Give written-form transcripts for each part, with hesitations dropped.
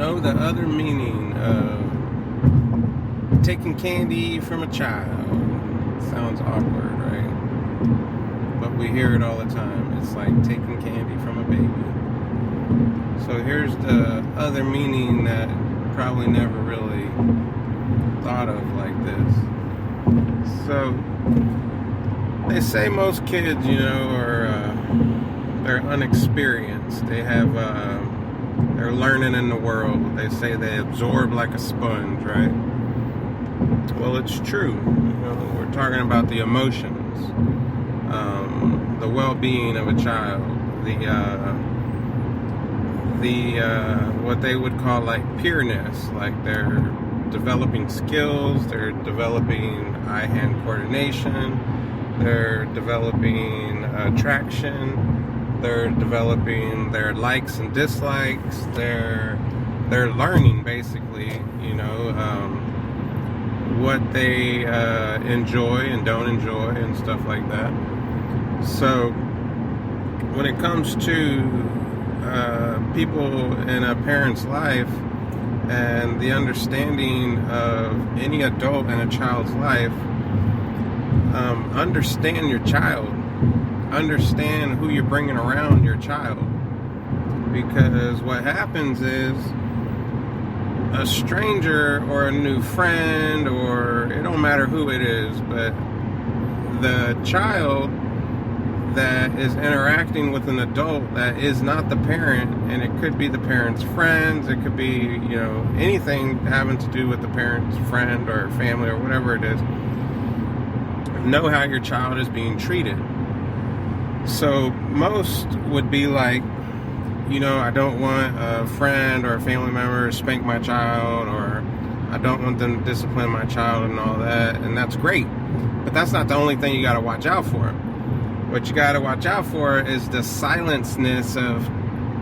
know the other meaning of taking candy from a child. Sounds awkward, right? But we hear it all the time. It's like taking candy from a baby. So here's the other meaning that probably never really thought of like this. So they say most kids, they're unexperienced. They have, they're learning in the world. They say they absorb like a sponge, right? Well, it's true. We're talking about the emotions, the well-being of a child, the what they would call like pureness, like they're developing skills, they're developing eye-hand coordination, they're developing attraction, they're developing their likes and dislikes, they're learning basically, what they enjoy and don't enjoy and stuff like that. So when it comes to people in a parent's life and the understanding of any adult in a child's life, understand your child, understand who you're bringing around your child, because what happens is a stranger or a new friend, or it don't matter who it is, but the child that is interacting with an adult that is not the parent, and it could be the parent's friends, it could be, anything having to do with the parent's friend or family or whatever it is, know how your child is being treated. So most would be like, I don't want a friend or a family member to spank my child, or I don't want them to discipline my child and all that, and that's great. But that's not the only thing you got to watch out for. What you got to watch out for is the silenceness of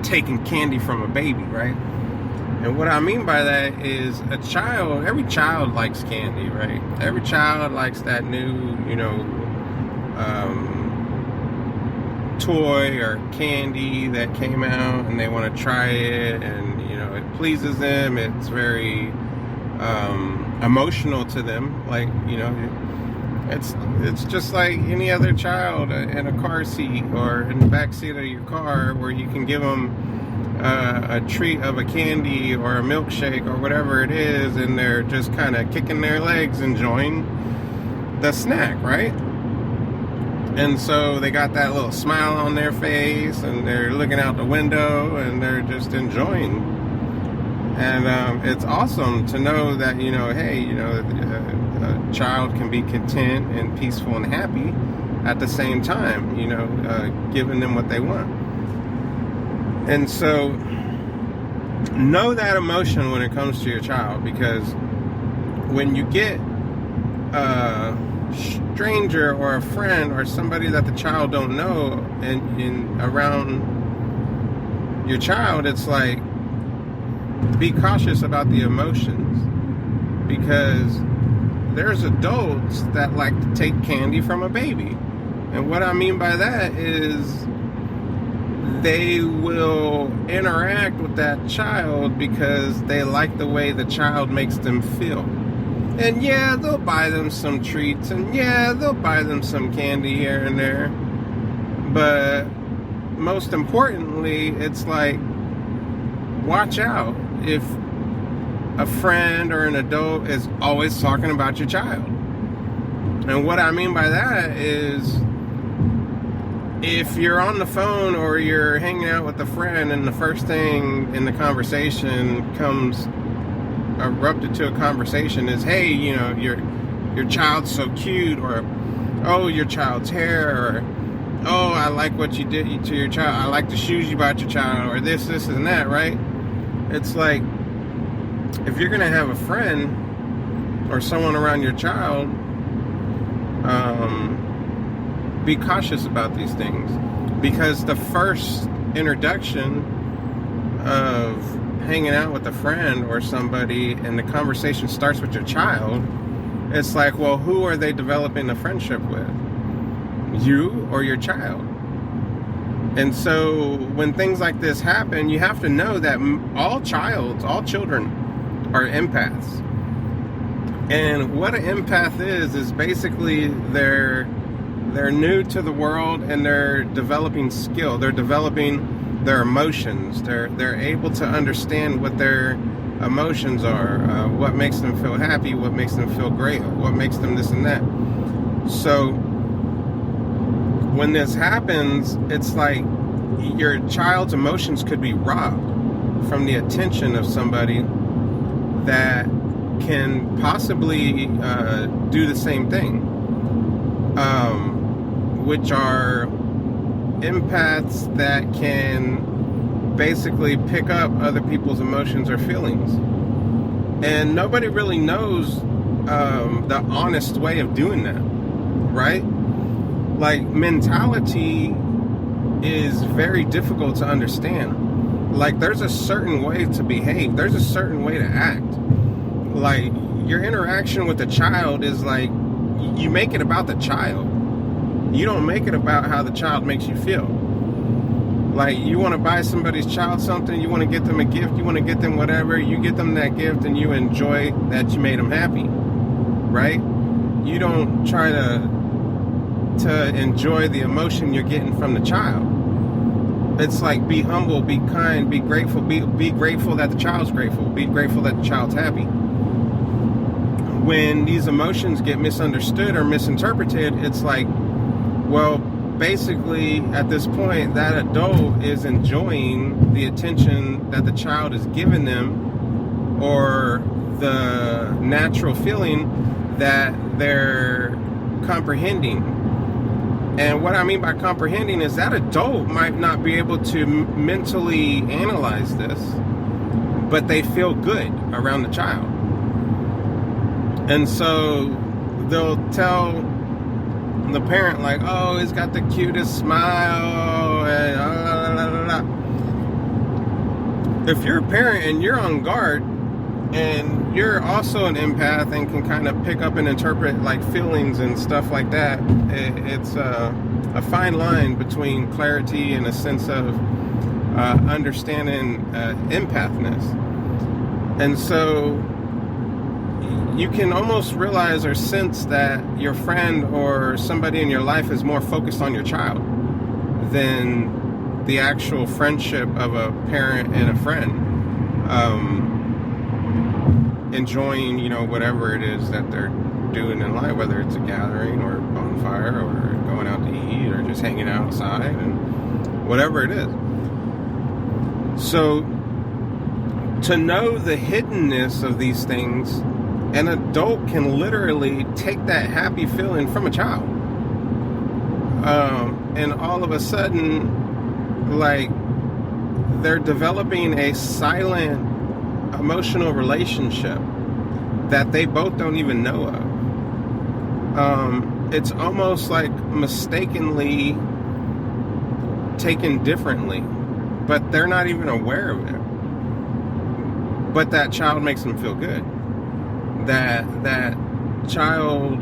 taking candy from a baby, right? And what I mean by that is every child likes candy, right? Every child likes that new, toy or candy that came out, and they want to try it, and it pleases them. It's very emotional to them, like it's just like any other child in a car seat or in the back seat of your car, where you can give them a treat of a candy or a milkshake or whatever it is, and they're just kind of kicking their legs enjoying the snack, right? And so they got that little smile on their face, and they're looking out the window, and they're just enjoying. And it's awesome to know that, a child can be content and peaceful and happy at the same time, giving them what they want. And so know that emotion when it comes to your child, because when you get stranger or a friend or somebody that the child don't know and around your child, it's like, be cautious about the emotions, because there's adults that like to take candy from a baby. And what I mean by that is they will interact with that child because they like the way the child makes them feel. And yeah, they'll buy them some treats, and yeah, they'll buy them some candy here and there. But most importantly, it's like, watch out if a friend or an adult is always talking about your child. And what I mean by that is, if you're on the phone or you're hanging out with a friend, and the first thing in the conversation comes erupted to a conversation is, hey, your child's so cute, or oh, your child's hair, or oh, I like what you did to your child, I like the shoes you bought your child, or this and that, right? It's like, if you're gonna have a friend or someone around your child, be cautious about these things, because the first introduction of hanging out with a friend or somebody, and the conversation starts with your child, it's like, well, who are they developing a friendship with? You or your child? And so when things like this happen, you have to know that all children are empaths. And what an empath is basically they're new to the world, and they're developing skill. They're developing their emotions. They're able to understand what their emotions are, what makes them feel happy, what makes them feel great, what makes them this and that. So when this happens, it's like your child's emotions could be robbed from the attention of somebody that can possibly do the same thing, which are empaths that can basically pick up other people's emotions or feelings. And nobody really knows the honest way of doing that, right? Like, mentality is very difficult to understand. Like, there's a certain way to behave. There's a certain way to act. Like, your interaction with the child is like, you make it about the child. You don't make it about how the child makes you feel. Like, you want to buy somebody's child something, you want to get them a gift, you want to get them whatever, you get them that gift and you enjoy that you made them happy, right? You don't try to enjoy the emotion you're getting from the child. It's like, be humble, be kind, be grateful, be grateful that the child's grateful, be grateful that the child's happy. When these emotions get misunderstood or misinterpreted, it's like, well, basically at this point, that adult is enjoying the attention that the child is giving them, or the natural feeling that they're comprehending. And what I mean by comprehending is that adult might not be able to mentally analyze this, but they feel good around the child. And so they'll tell the parent, like, oh, he's got the cutest smile, and if you're a parent and you're on guard, and you're also an empath and can kind of pick up and interpret like feelings and stuff like that, it's a fine line between clarity and a sense of understanding empathness. And so you can almost realize or sense that your friend or somebody in your life is more focused on your child than the actual friendship of a parent and a friend. Enjoying, whatever it is that they're doing in life, whether it's a gathering or a bonfire or going out to eat or just hanging outside and whatever it is. So to know the hiddenness of these things, an adult can literally take that happy feeling from a child, and all of a sudden, like, they're developing a silent emotional relationship that they both don't even know of. It's almost like mistakenly taken differently, but they're not even aware of it. But that child makes them feel good. That child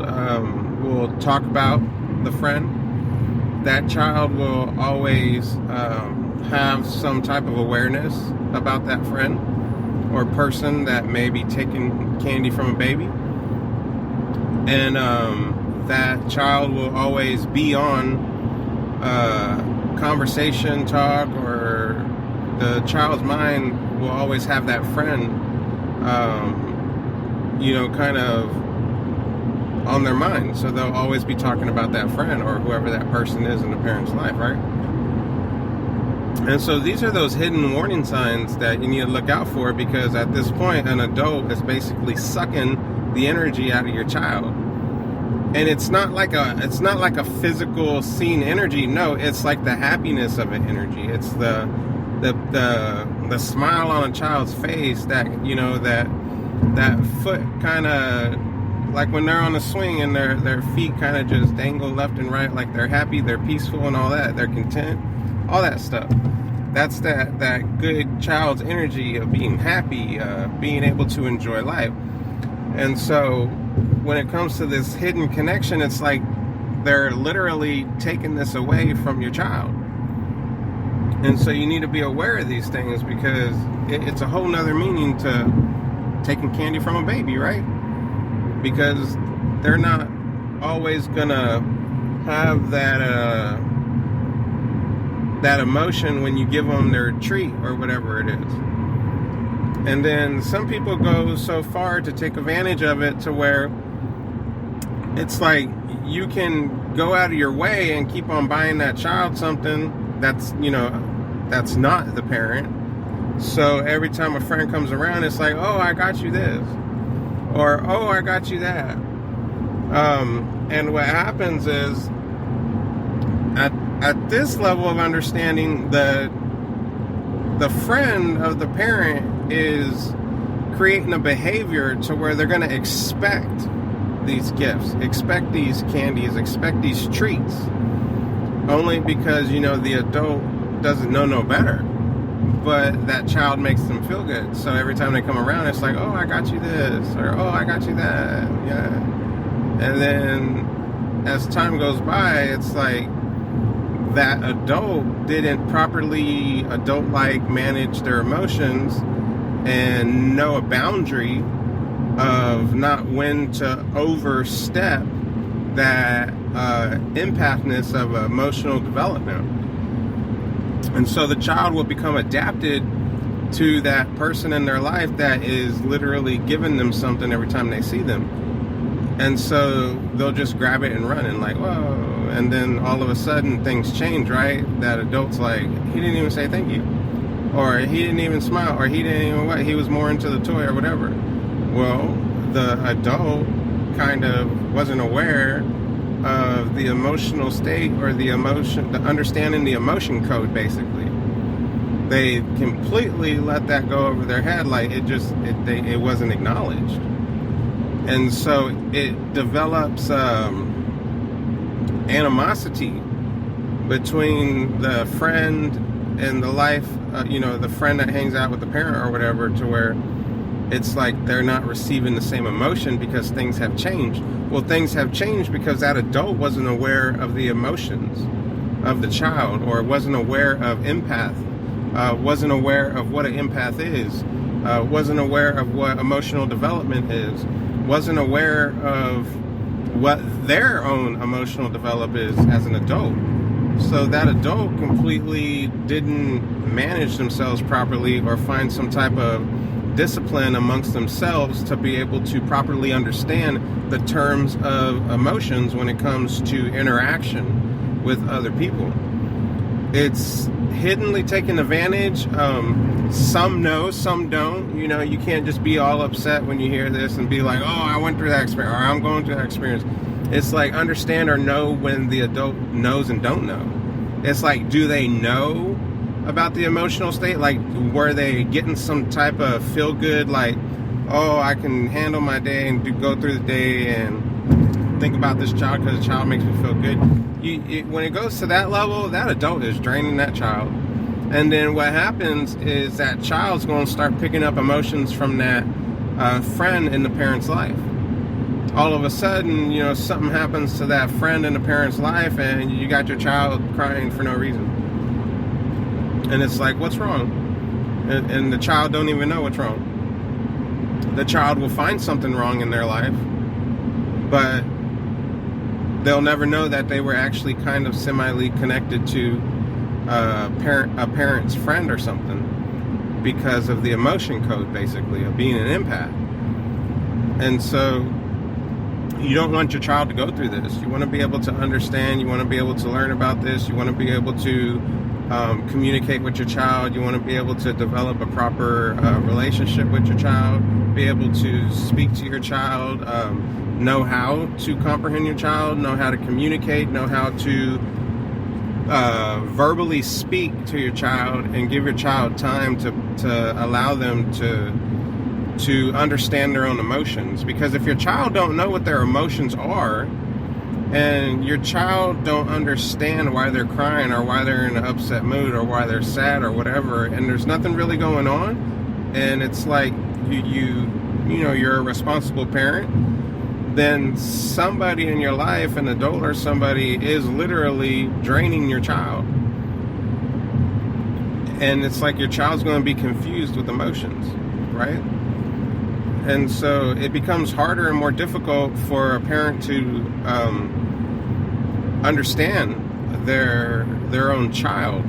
will talk about the friend. That child will always have some type of awareness about that friend or person that may be taking candy from a baby. And that child will always be on conversation, talk, or the child's mind will always have that friend, kind of on their mind. So they'll always be talking about that friend or whoever that person is in the parent's life, right? And so these are those hidden warning signs that you need to look out for, because at this point, an adult is basically sucking the energy out of your child. And it's not like a physical seen energy. No, it's like the happiness of an energy. It's the smile on a child's face, that that foot kind of, like when they're on a swing and their feet kind of just dangle left and right, like they're happy, they're peaceful and all that, they're content, all that stuff. That's that good child's energy of being happy, being able to enjoy life. And so when it comes to this hidden connection, it's like they're literally taking this away from your child. And so you need to be aware of these things, because it's a whole nother meaning to taking candy from a baby, right? Because they're not always gonna have that emotion when you give them their treat or whatever it is. And then some people go so far to take advantage of it to where it's like you can go out of your way and keep on buying that child something that's not the parent. So every time a friend comes around, it's like, oh, I got you this, or oh, I got you that. And what happens is, at this level of understanding, the friend of the parent is creating a behavior to where they're going to expect these gifts, expect these candies, expect these treats, only because the adult doesn't know no better, but that child makes them feel good. So every time they come around, it's like, oh, I got you this, or oh, I got you that. Yeah. And then as time goes by, it's like that adult didn't properly adult-like manage their emotions and know a boundary of not when to overstep that empathness of emotional development. And so the child will become adapted to that person in their life that is literally giving them something every time they see them. And so they'll just grab it and run, and like, whoa. And then all of a sudden things change, right? That adult's like, he didn't even say thank you, or he didn't even smile, or he didn't even what, he was more into the toy or whatever. Well, the adult kind of wasn't aware of the emotional state, or the understanding the emotion code, basically. They completely let that go over their head, like it wasn't acknowledged. And so it develops animosity between the friend and the life, the friend that hangs out with the parent or whatever, to where it's like they're not receiving the same emotion because things have changed. Well, things have changed because that adult wasn't aware of the emotions of the child, or wasn't aware of empath, wasn't aware of what an empath is, wasn't aware of what emotional development is, wasn't aware of what their own emotional development is as an adult. So that adult completely didn't manage themselves properly, or find some type of discipline amongst themselves to be able to properly understand the terms of emotions when it comes to interaction with other people. It's hiddenly taken advantage. Some know, some don't. You can't just be all upset when you hear this and be like, oh, I went through that experience, or I'm going through that experience. It's like, understand or know when the adult knows and don't know. It's like, do they know about the emotional state? Like, were they getting some type of feel good, like, oh, I can handle my day and go through the day and think about this child because the child makes me feel good. When it goes to that level, that adult is draining that child. And then what happens is that child's going to start picking up emotions from that friend in the parent's life. All of a sudden, something happens to that friend in the parent's life, and you got your child crying for no reason. And it's like, what's wrong? And the child don't even know what's wrong. The child will find something wrong in their life, but they'll never know that they were actually kind of semi-ly connected to a parent's friend or something, because of the emotion code, basically, of being an empath. And so you don't want your child to go through this. You want to be able to understand. You want to be able to learn about this. You want to be able to communicate with your child. You want to be able to develop a proper relationship with your child, be able to speak to your child, know how to comprehend your child, know how to communicate, know how to verbally speak to your child, and give your child time to allow them to understand their own emotions. Because if your child don't know what their emotions are, and your child don't understand why they're crying, or why they're in an upset mood, or why they're sad, or whatever, and there's nothing really going on, and it's like you're a responsible parent, then somebody in your life, an adult or somebody, is literally draining your child. And it's like your child's going to be confused with emotions, right? And so it becomes harder and more difficult for a parent to understand their own child.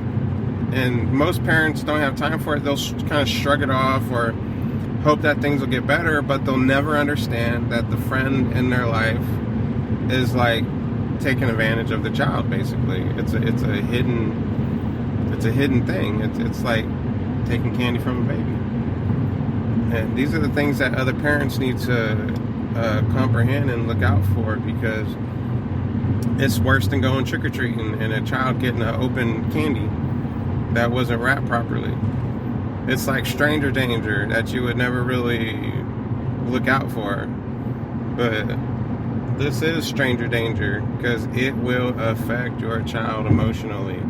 And most parents don't have time for it. They'll kind of shrug it off or hope that things will get better, but they'll never understand that the friend in their life is like taking advantage of the child. Basically, it's a hidden thing. It's like taking candy from a baby. And these are the things that other parents need to comprehend and look out for, because it's worse than going trick-or-treating and a child getting an open candy that wasn't wrapped properly. It's like stranger danger that you would never really look out for. But this is stranger danger, because it will affect your child emotionally.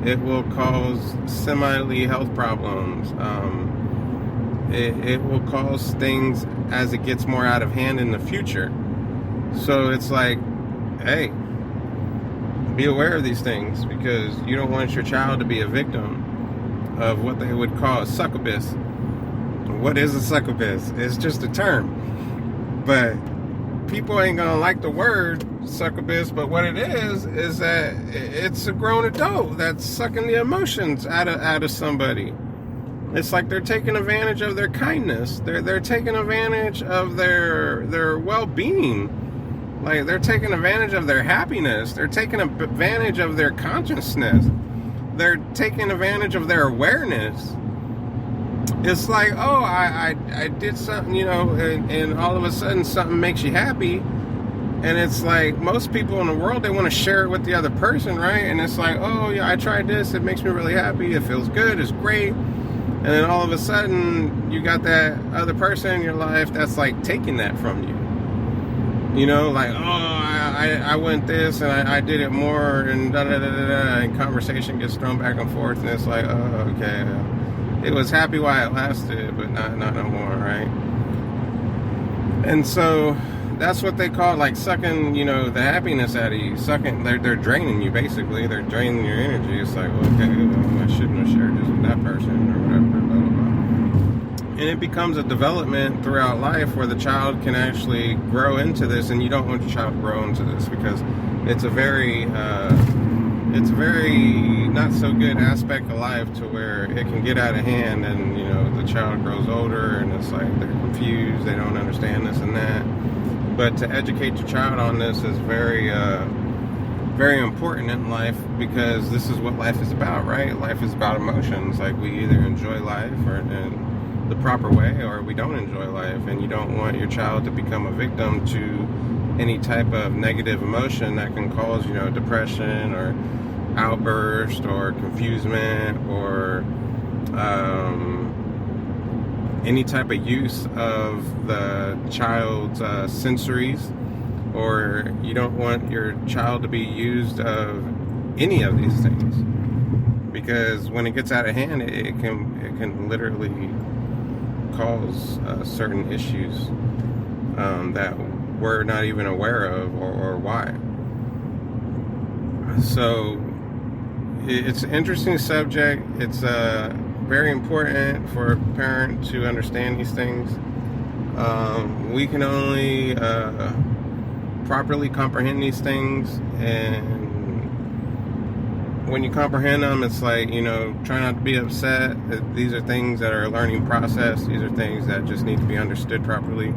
It will cause semi health problems. It will cause things as it gets more out of hand in the future. So it's like, hey, be aware of these things, because you don't want your child to be a victim of what they would call a succubus. What is a succubus? It's just a term. But people ain't gonna like the word succubus, but what it is that it's a grown adult that's sucking the emotions out of somebody. It's like they're taking advantage of their kindness. They're taking advantage of their well-being. Like, they're taking advantage of their happiness. They're taking advantage of their consciousness. They're taking advantage of their awareness. It's like, oh, I did something, and all of a sudden something makes you happy. And it's like, most people in the world, they want to share it with the other person, right? And it's like, oh, yeah, I tried this. It makes me really happy. It feels good. It's great. And then all of a sudden, you got that other person in your life that's like taking that from you. Like, oh, I went this and I did it more, and da-da-da-da-da, and conversation gets thrown back and forth, and it's like, oh, okay, it was happy while it lasted, but not no more, right? And so that's what they call, like, sucking, the happiness out of you. Sucking, they're draining you, basically. They're draining your energy. It's like, okay, well, I shouldn't have shared this with that person, or whatever, blah, blah, blah. And it becomes a development throughout life where the child can actually grow into this, and you don't want your child to grow into this, because it's a very not so good aspect of life, to where it can get out of hand, and the child grows older and it's like they're confused, they don't understand this and that. But to educate your child on this is very very important in life, because this is what life is about, right? Life is about emotions. Like, we either enjoy life in the proper way, or we don't enjoy life. And you don't want your child to become a victim to any type of negative emotion that can cause, depression or outburst or confusement, or any type of use of the child's sensories. Or you don't want your child to be used of any of these things, because when it gets out of hand, it can literally cause certain issues that we're not even aware of, or why. So it's an interesting subject. It's very important for a parent to understand these things. We can only properly comprehend these things, and when you comprehend them, it's like, try not to be upset. These are things that are a learning process. These are things that just need to be understood properly,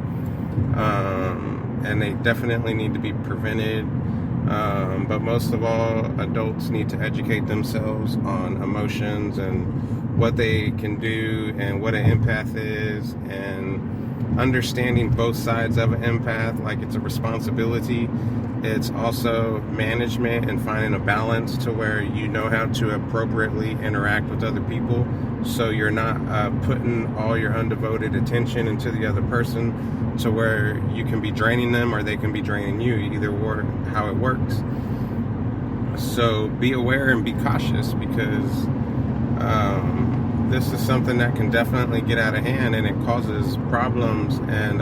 and they definitely need to be prevented. But most of all, adults need to educate themselves on emotions and what they can do, and what an empath is, and understanding both sides of an empath. Like, it's a responsibility. It's also management, and finding a balance to where you know how to appropriately interact with other people, so you're not putting all your undevoted attention into the other person, to where you can be draining them or they can be draining you, either or how it works. So be aware and be cautious, because this is something that can definitely get out of hand, and it causes problems, and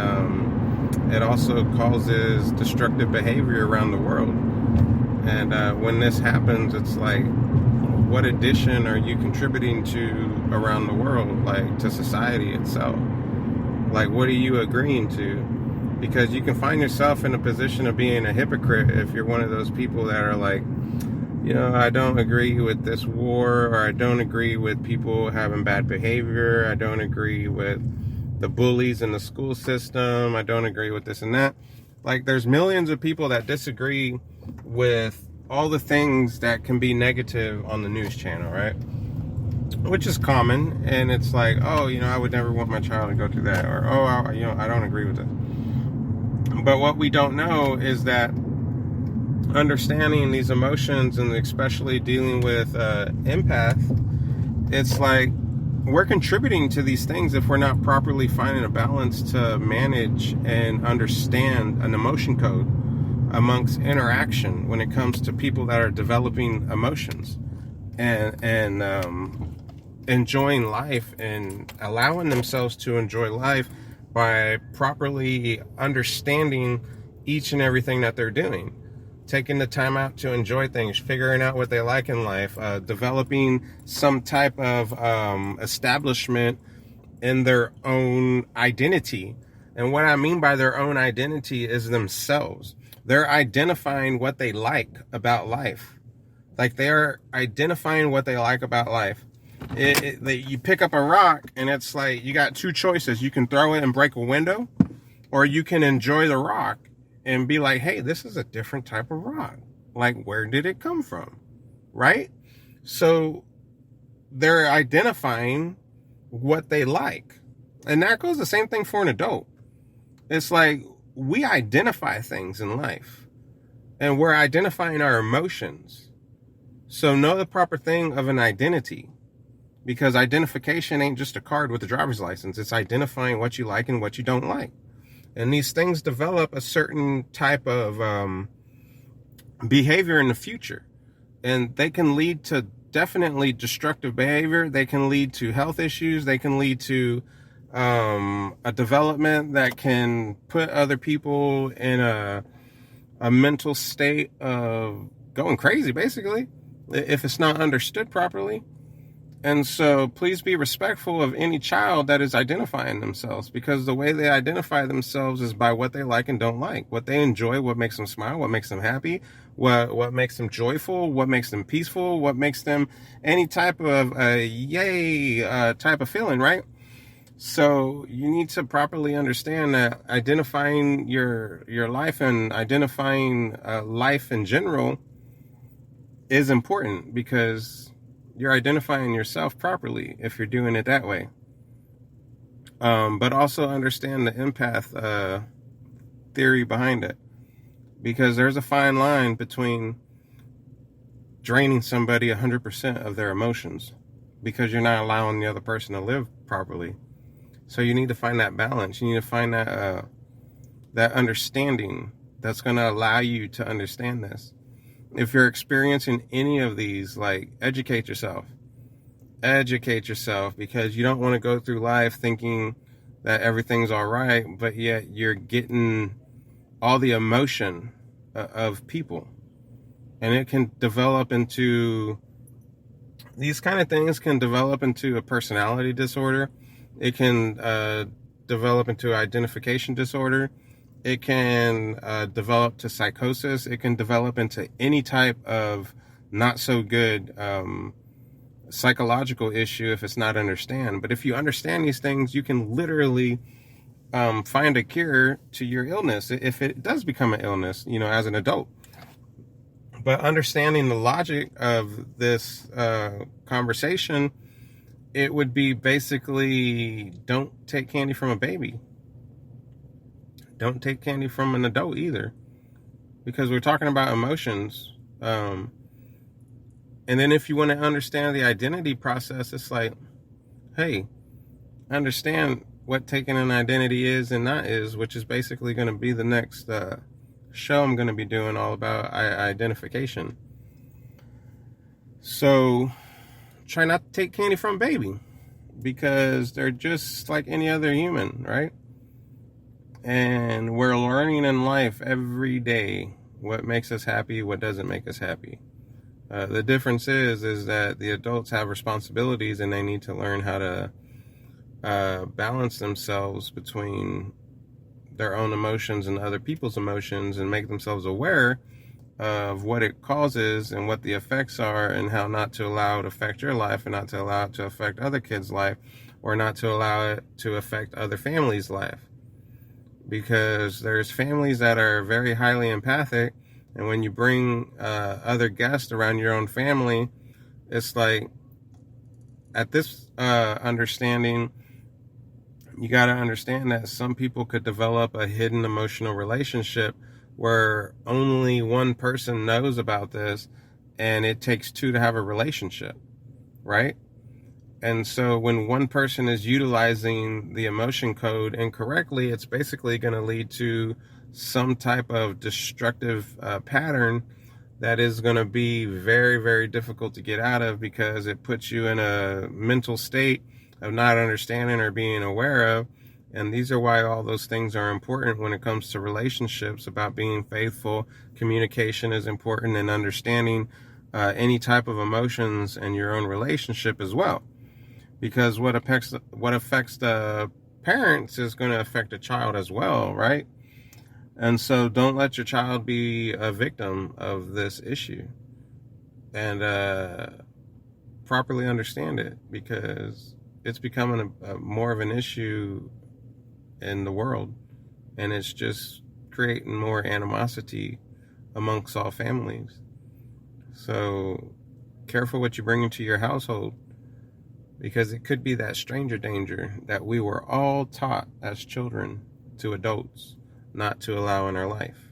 it also causes destructive behavior around the world. And when this happens, it's like, what addition are you contributing to around the world, like to society itself? Like, what are you agreeing to? Because you can find yourself in a position of being a hypocrite if you're one of those people that are like, I don't agree with this war, or I don't agree with people having bad behavior, I don't agree with the bullies in the school system, I don't agree with this and that. Like, there's millions of people that disagree with all the things that can be negative on the news channel, right? Which is common, and it's like, I would never want my child to go through that, or I don't agree with this. But what we don't know is that understanding these emotions, and especially dealing with empath, it's like we're contributing to these things if we're not properly finding a balance to manage and understand an emotion code amongst interaction when it comes to people that are developing emotions and enjoying life and allowing themselves to enjoy life by properly understanding each and everything that they're doing, taking the time out to enjoy things, figuring out what they like in life, developing some type of establishment in their own identity. And what I mean by their own identity is themselves. They're identifying what they like about life. Like, they're identifying what they like about life. You pick up a rock, and it's like you got two choices. You can throw it and break a window, or you can enjoy the rock and be like, hey, this is a different type of rock. Like, where did it come from? Right? So they're identifying what they like. And that goes the same thing for an adult. It's like we identify things in life, and we're identifying our emotions. So know the proper thing of an identity, because identification ain't just a card with a driver's license. It's identifying what you like and what you don't like. And these things develop a certain type of behavior in the future. And they can lead to definitely destructive behavior. They can lead to health issues. They can lead to a development that can put other people in a mental state of going crazy, basically, if it's not understood properly. And so please be respectful of any child that is identifying themselves, because the way they identify themselves is by what they like and don't like, what they enjoy, what makes them smile, what makes them happy, what makes them joyful, what makes them peaceful, what makes them any type of type of feeling, right? So you need to properly understand that identifying your life and identifying life in general is important, because you're identifying yourself properly if you're doing it that way. But also understand the empath theory behind it, because there's a fine line between draining somebody 100% of their emotions because you're not allowing the other person to live properly. So you need to find that balance. You need to find that understanding that's going to allow you to understand this. If you're experiencing any of these, like, educate yourself, because you don't want to go through life thinking that everything's all right, but yet you're getting all the emotion of people. And it can develop into, these kind of things can develop into a personality disorder. It can develop into identification disorder. It can develop to psychosis. It can develop into any type of not so good psychological issue if it's not understood. But if you understand these things, you can literally find a cure to your illness if it does become an illness, as an adult. But understanding the logic of this conversation, it would be basically, don't take candy from a baby. Don't take candy from an adult either, because we're talking about emotions. And then if you want to understand the identity process, it's like, hey, understand what taking an identity is and not is, which is basically going to be the next show I'm going to be doing, all about identification. So try not to take candy from a baby, because they're just like any other human, right? And we're learning in life every day what makes us happy, what doesn't make us happy. The difference is that the adults have responsibilities and they need to learn how to balance themselves between their own emotions and other people's emotions and make themselves aware of what it causes and what the effects are and how not to allow it to affect your life and not to allow it to affect other kids' life or not to allow it to affect other families' life. Because there's families that are very highly empathic, and when you bring other guests around your own family, it's like at this understanding, you got to understand that some people could develop a hidden emotional relationship where only one person knows about this, and it takes two to have a relationship, right? And so when one person is utilizing the emotion code incorrectly, it's basically going to lead to some type of destructive pattern that is going to be very, very difficult to get out of, because it puts you in a mental state of not understanding or being aware of. And these are why all those things are important when it comes to relationships, about being faithful. Communication is important, and understanding any type of emotions in your own relationship as well. Because what affects the parents is going to affect the child as well, right? And so don't let your child be a victim of this issue, and properly understand it, because it's becoming a more of an issue in the world, and it's just creating more animosity amongst all families. So careful what you bring into your household, because it could be that stranger danger that we were all taught as children to adults not to allow in our life.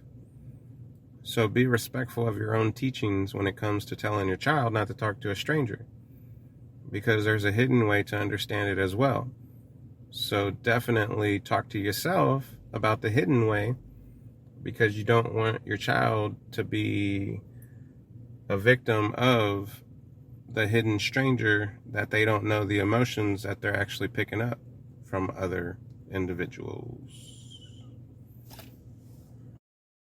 So be respectful of your own teachings when it comes to telling your child not to talk to a stranger, because there's a hidden way to understand it as well. So definitely talk to yourself about the hidden way, because you don't want your child to be a victim of the hidden stranger that they don't know the emotions that they're actually picking up from other individuals.